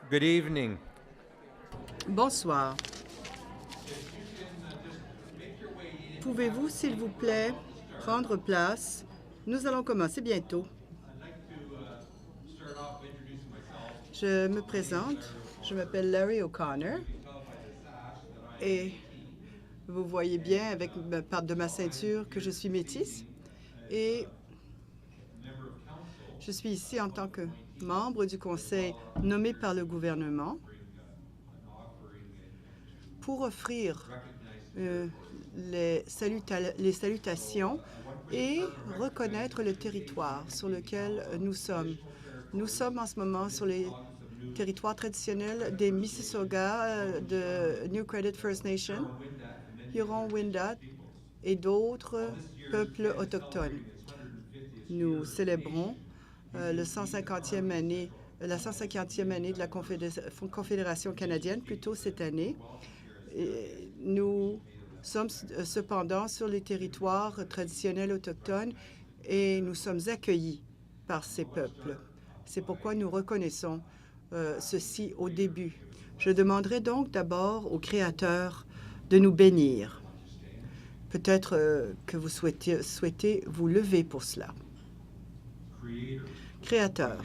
Good evening. Bonsoir. Pouvez-vous, s'il vous plaît, prendre place? Nous allons commencer bientôt. Je me présente. Je m'appelle Larry O'Connor et vous voyez bien avec de ma ceinture que je suis métisse et je suis ici en tant que membre du conseil nommé par le gouvernement pour offrir les salutations et reconnaître le territoire sur lequel nous sommes. Nous sommes en ce moment sur les territoires traditionnels des Mississauga, de New Credit First Nation, Huron-Wendat et d'autres peuples autochtones. Nous célébrons la 150e année de la Confédération canadienne, plus tôt cette année. Et nous sommes cependant sur les territoires traditionnels autochtones et nous sommes accueillis par ces peuples. C'est pourquoi nous reconnaissons ceci au début. Je demanderai donc d'abord au Créateur de nous bénir. Peut-être que vous souhaitez vous lever pour cela. Créateur,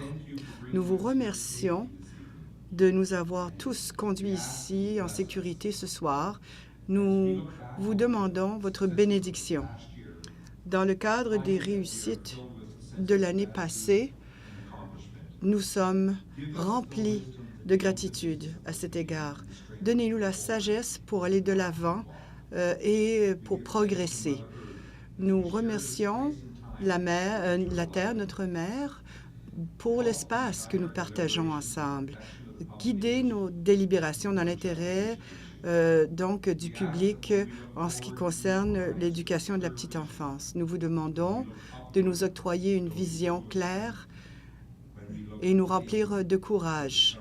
nous vous remercions de nous avoir tous conduits ici en sécurité ce soir. Nous vous demandons votre bénédiction. Dans le cadre des réussites de l'année passée, nous sommes remplis de gratitude à cet égard. Donnez-nous la sagesse pour aller de l'avant et pour progresser. Nous remercions la Terre, notre mère, pour l'espace que nous partageons ensemble. Guidez nos délibérations dans l'intérêt donc du public en ce qui concerne l'éducation de la petite enfance. Nous vous demandons de nous octroyer une vision claire et nous remplir de courage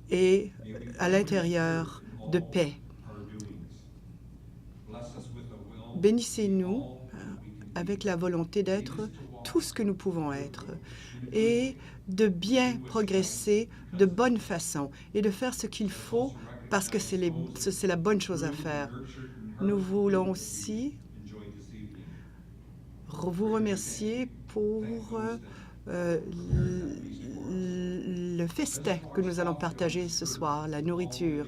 et à l'intérieur de paix. Bénissez-nous avec la volonté d'être tout ce que nous pouvons être et de bien progresser de bonne façon et de faire ce qu'il faut parce que c'est la bonne chose à faire. Nous voulons aussi vous remercier pour le festin que nous allons partager ce soir, la nourriture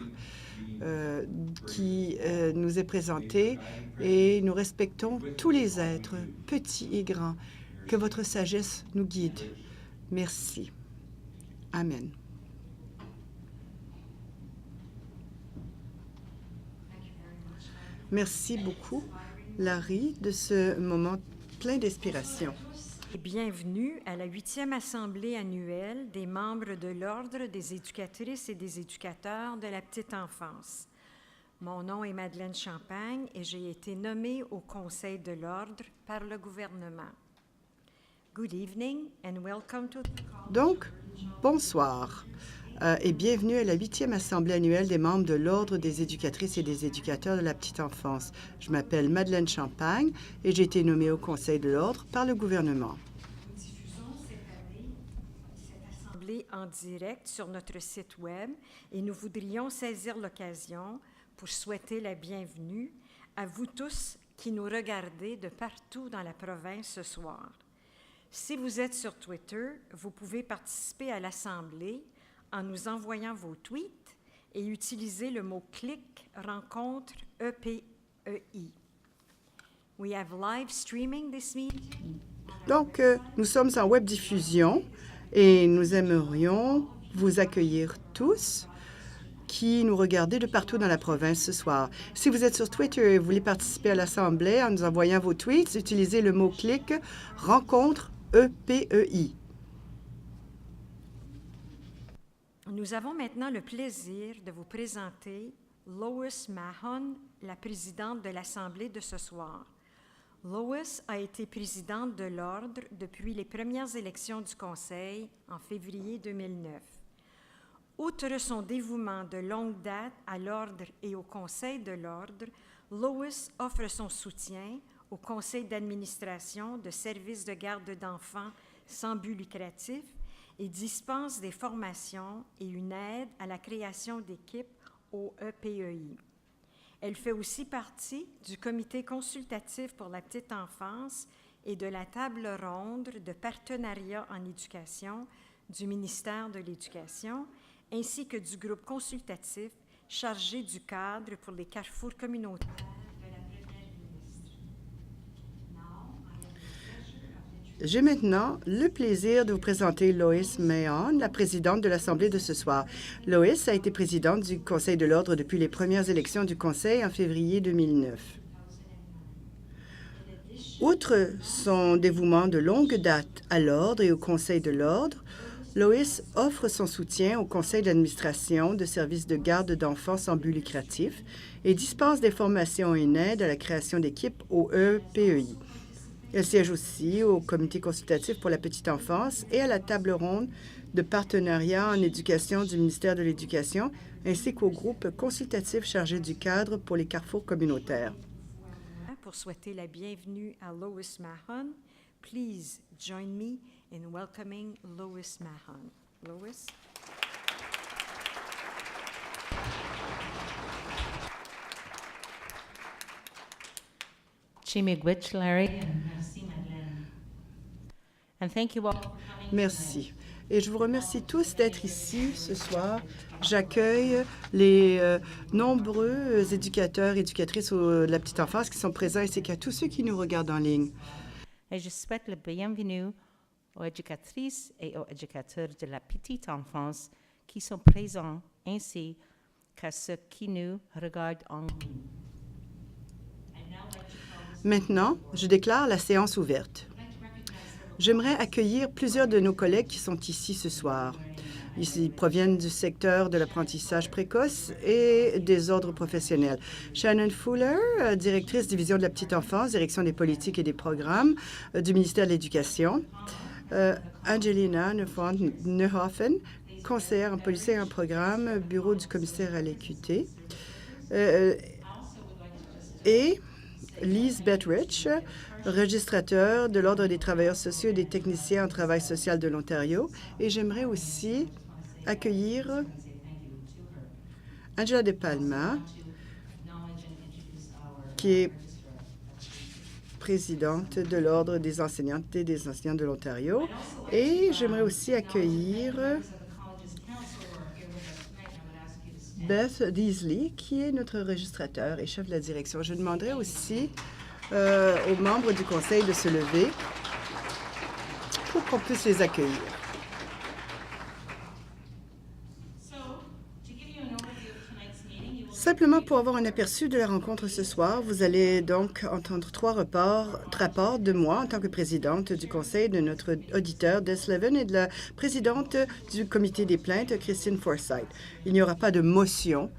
qui nous est présentée, et nous respectons tous les êtres, petits et grands. Que votre sagesse nous guide. Merci. Amen. Merci beaucoup, Larry, de ce moment plein d'inspiration. Bienvenue à la 8e Assemblée annuelle des membres de l'Ordre des éducatrices et des éducateurs de la petite enfance. Mon nom est Madeleine Champagne et j'ai été nommée au Conseil de l'Ordre par le gouvernement. Good evening and welcome to... Donc, bonsoir et bienvenue à la 8e Assemblée annuelle des membres de l'Ordre des éducatrices et des éducateurs de la petite enfance. Je m'appelle Madeleine Champagne et j'ai été nommée au Conseil de l'Ordre par le gouvernement. Nous diffusons cette assemblée en direct sur notre site Web et nous voudrions saisir l'occasion pour souhaiter la bienvenue à vous tous qui nous regardez de partout dans la province ce soir. Si vous êtes sur Twitter, vous pouvez participer à l'Assemblée en nous envoyant vos tweets et utiliser le mot-clic rencontre EPEI. We have live streaming this meeting. Donc, nous sommes en web diffusion et nous aimerions vous accueillir tous qui nous regardez de partout dans la province ce soir. Si vous êtes sur Twitter et vous voulez participer à l'Assemblée en nous envoyant vos tweets, utilisez le mot-clic rencontre EPEI. Nous avons maintenant le plaisir de vous présenter Lois Mahon, la présidente de l'Assemblée de ce soir. Lois a été présidente de l'Ordre depuis les premières élections du Conseil en février 2009. Outre son dévouement de longue date à l'Ordre et au Conseil de l'Ordre, Lois offre son soutien au Conseil d'administration de services de garde d'enfants sans but lucratif et dispense des formations et une aide à la création d'équipes au EPEI. Elle fait aussi partie du comité consultatif pour la petite enfance et de la table ronde de partenariat en éducation du ministère de l'Éducation, ainsi que du groupe consultatif chargé du cadre pour les carrefours communautaires de la Première ministre. J'ai maintenant le plaisir de vous présenter Lois Mahon, la présidente de l'Assemblée de ce soir. Lois a été présidente du Conseil de l'Ordre depuis les premières élections du Conseil en février 2009. Outre son dévouement de longue date à l'Ordre et au Conseil de l'Ordre, Lois offre son soutien au Conseil d'administration de services de garde d'enfants sans but lucratif et dispense des formations et une aide à la création d'équipes au EPEI. Elle siège aussi au comité consultatif pour la petite enfance et à la table ronde de partenariat en éducation du ministère de l'Éducation, ainsi qu'au groupe consultatif chargé du cadre pour les carrefours communautaires. Pour souhaiter la bienvenue à Lois Mahon, please join me in welcoming Lois Mahon. Lois. Chimigwich, Larry. Merci, Madeleine. And thank you all for coming. Merci. Et je vous remercie tous d'être ici ce soir. J'accueille les nombreux éducateurs et éducatrices de la petite enfance qui sont présents, ainsi qu'à tous ceux qui nous regardent en ligne. Et je souhaite la bienvenue aux éducatrices et aux éducateurs de la petite enfance qui sont présents, ainsi qu'à ceux qui nous regardent en ligne. Maintenant, je déclare la séance ouverte. J'aimerais accueillir plusieurs de nos collègues qui sont ici ce soir. Ils proviennent du secteur de l'apprentissage précoce et des ordres professionnels. Shannon Fuller, directrice division de la petite enfance, direction des politiques et des programmes du ministère de l'Éducation. Angelina Neuhoffen, conseillère en politique et en programme, bureau du commissaire à l'EQT. Et Lise Bettrich, registrateur de l'Ordre des travailleurs sociaux et des techniciens en travail social de l'Ontario. Et j'aimerais aussi accueillir Angela De Palma, qui est présidente de l'Ordre des enseignantes et des enseignants de l'Ontario. Et j'aimerais aussi accueillir Beth Deasley, qui est notre registrateur et chef de la direction. Je demanderai aussi aux membres du Conseil de se lever pour qu'on puisse les accueillir. Simplement pour avoir un aperçu de la rencontre ce soir, vous allez donc entendre trois rapports de moi en tant que présidente du Conseil, de notre auditeur Des Levin et de la présidente du comité des plaintes, Christine Forsyth. Il n'y aura pas de motion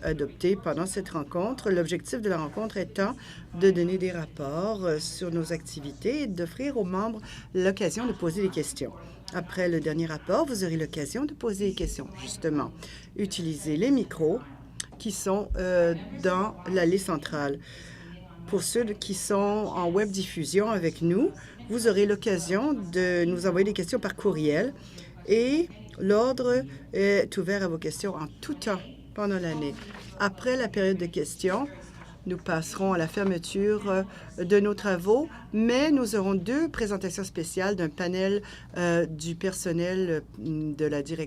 adoptée pendant cette rencontre. L'objectif de la rencontre étant de donner des rapports sur nos activités et d'offrir aux membres l'occasion de poser des questions. Après le dernier rapport, vous aurez l'occasion de poser des questions. Justement, utilisez les micros qui sont dans l'allée centrale. Pour ceux qui sont en web diffusion avec nous, vous aurez l'occasion de nous envoyer des questions par courriel et l'ordre est ouvert à vos questions en tout temps pendant l'année. Après la période de questions, nous passerons à la fermeture de nos travaux, mais nous aurons deux présentations spéciales d'un panel du personnel de la direction